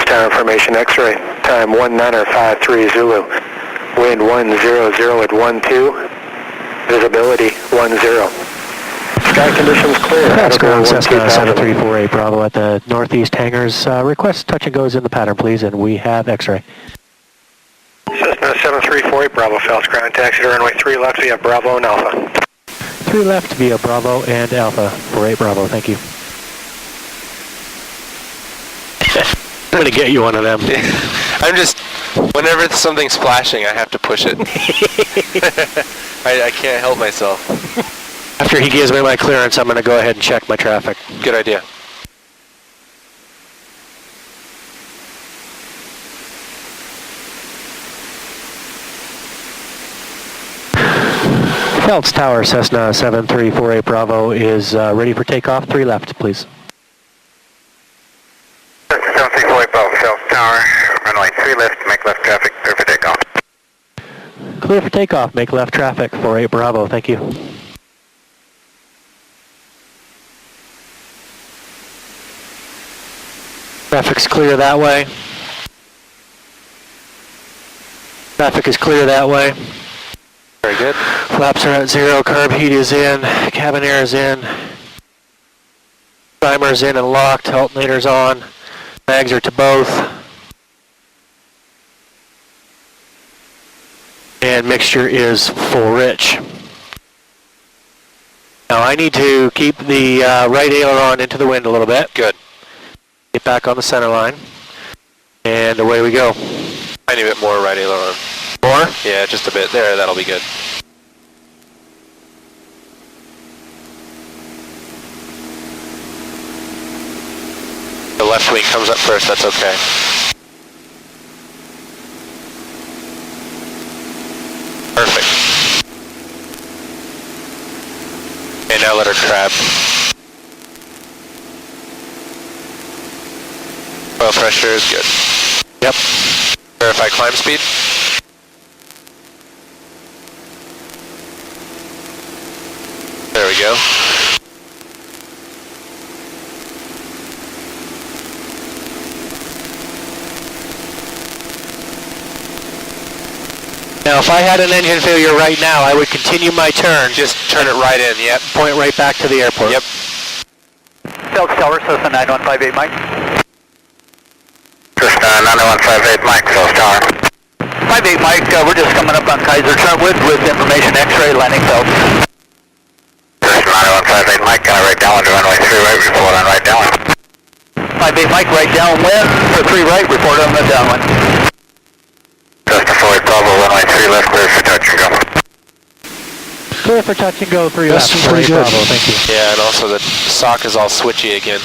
Tower information, X-ray, time 1953 Zulu, wind 100 at 12, visibility 10. Sky conditions clear. That's ground Cessna 7348 Bravo at the northeast hangars. Request touch and goes in the pattern, please, and we have X-ray. Cessna 7348 Bravo, Phelps, ground taxi to runway 3 left via Bravo and Alpha. 3 left via Bravo and Alpha, 48 Bravo, thank you. I'm going to get you one of them. I'm just, whenever something's flashing, I have to push it. I can't help myself. After he gives me my clearance, I'm going to go ahead and check my traffic. Good idea. Phelps Tower, Cessna 7348 Bravo is ready for takeoff. 3 left, please. 7348 Bravo, Phelps Tower, runway 3 left, make left traffic, clear for takeoff. Clear for takeoff, make left traffic, 48 Bravo, thank you. Traffic's clear that way. Traffic is clear that way. Very good. Flaps are at 0, carb heat is in, cabin air is in, timer's in and locked, alternator's on, mags are to both, and mixture is full rich. Now I need to keep the right aileron into the wind a little bit. Good. Get back on the center line, and away we go. I need a bit more right aileron. More? Yeah, just a bit. There, that'll be good. The left wing comes up first, that's okay. Perfect. Okay, now let her crab. Oil pressure is good. Yep. Verify climb speed. There we go. Now if I had an engine failure right now, I would continue my turn. Just turn it right in, yep. Point right back to the airport. Yep. Phelps Tower, Cessna 9158 Mike. Cessna 9158 Mike, Phelps Tower. 58 Mike, we're just coming up on Kaiser Trentwood with information X-ray landing Phelps. Cessna 9158 Mike, can I right down to runway 3 right, report on right downwind. 58 Mike, right downwind for 3 right, report on the downwind. Cessna 48 Bravo, runway 3 left, clear for touch and go. Clear for touch and go, 3 left, 48 Bravo, thank you. Yeah, and also the sock is all switchy again.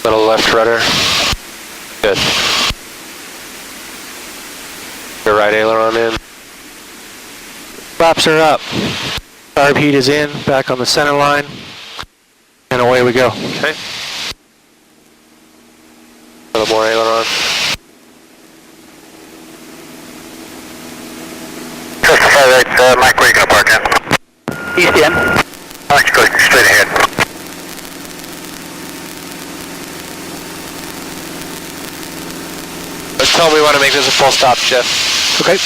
Little left rudder. Good. Your right aileron in. Flaps are up. Carb heat is in, back on the center line, and away we go. Okay. A little more aileron. Cessna 58, Mike, where are you going to park in? East end. Why don't you go straight ahead? Let's tell them we want to make this a full stop, Jeff. Okay.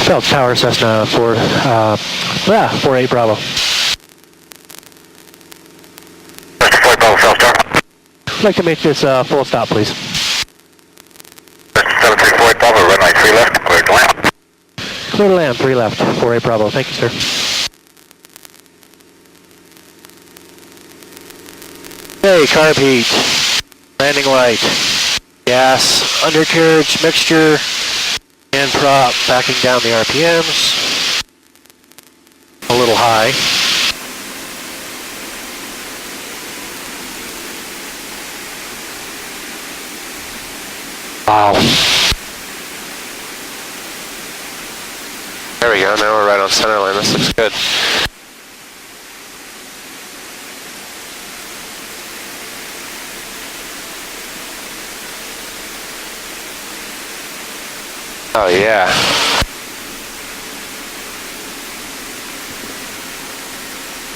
Phelps Tower, Cessna 48 Bravo. Cessna 48 Bravo, Phelps Tower. I'd like to make this a full stop, please. Cessna 7348 Bravo, runway 3 left, clear to land. Clear to land, 3 left, 48 Bravo. Thank you, sir. Okay, carb heat, landing light, gas, undercarriage, mixture, and prop, backing down the RPMs. A little high. Wow. There we go, now we're right on center line, this looks good. Oh yeah.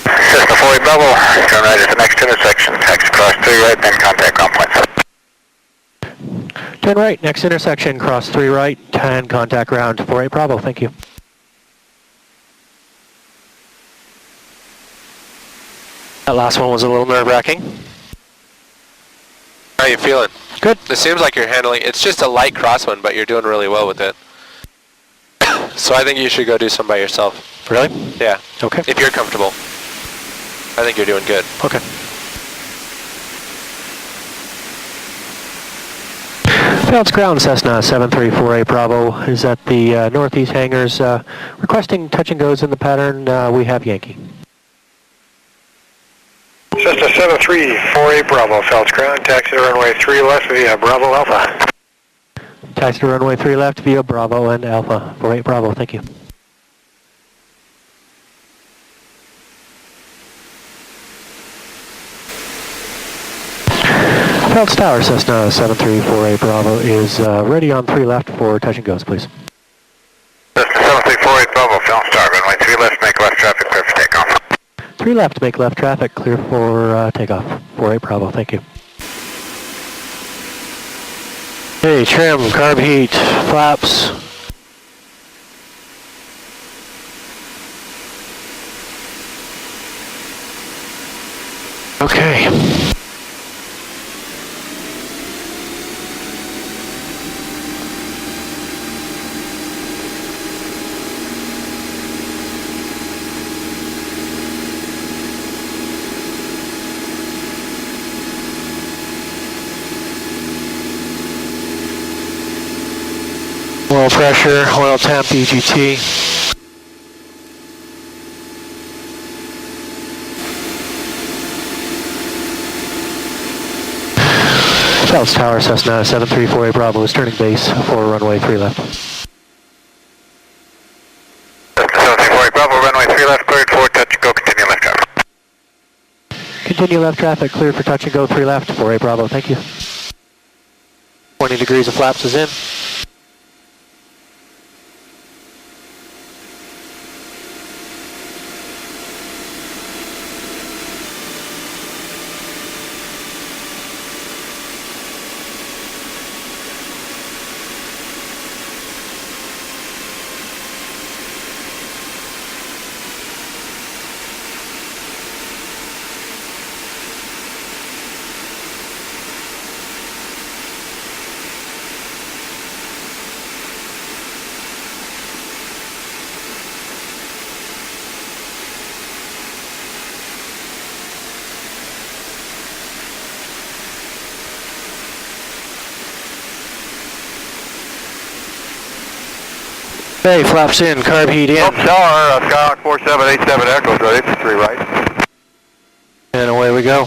Cessna 48 Bravo, turn right at the next intersection, taxi cross 3 right, then contact ground points. Turn right, next intersection, cross 3 right, and contact ground 48 Bravo, thank you. That last one was a little nerve-wracking. How you feeling? Good. It seems like you're handling, it's just a light crosswind, but you're doing really well with it. So I think you should go do some by yourself. Really? Yeah. Okay. If you're comfortable. I think you're doing good. Okay. Phelps Ground, Cessna 7348 Bravo is at the northeast hangars, requesting touch and goes in the pattern. We have Yankee. Cessna 7348 Bravo, Phelps Ground, taxi to runway 3 left via Bravo Alpha. Taxi to runway 3 left via Bravo and Alpha 48 Bravo, thank you. Phelps Tower, Cessna 7348 Bravo is ready on 3 left for touch and goes, please. Cessna 7348 Bravo, Phelps Tower, runway 3 left, make left traffic, clear for takeoff. 3 left, make left traffic, clear for takeoff. 48 Bravo, thank you. Hey, trim, carb heat, flaps. Okay. Oil pressure, oil temp, EGT. Phelps Tower, Cessna 7348 Bravo is turning base for runway 3 left. Cessna 7348 Bravo, runway 3 left, cleared for touch and go, continue left traffic. Continue left traffic, cleared for touch and go 3 left, 48 Bravo, thank you. 20 degrees of flaps is in. Hey, flaps in, carb heat in. Phelps Tower, Skyhawk 4787 Echo, ready for 3 right. And away we go.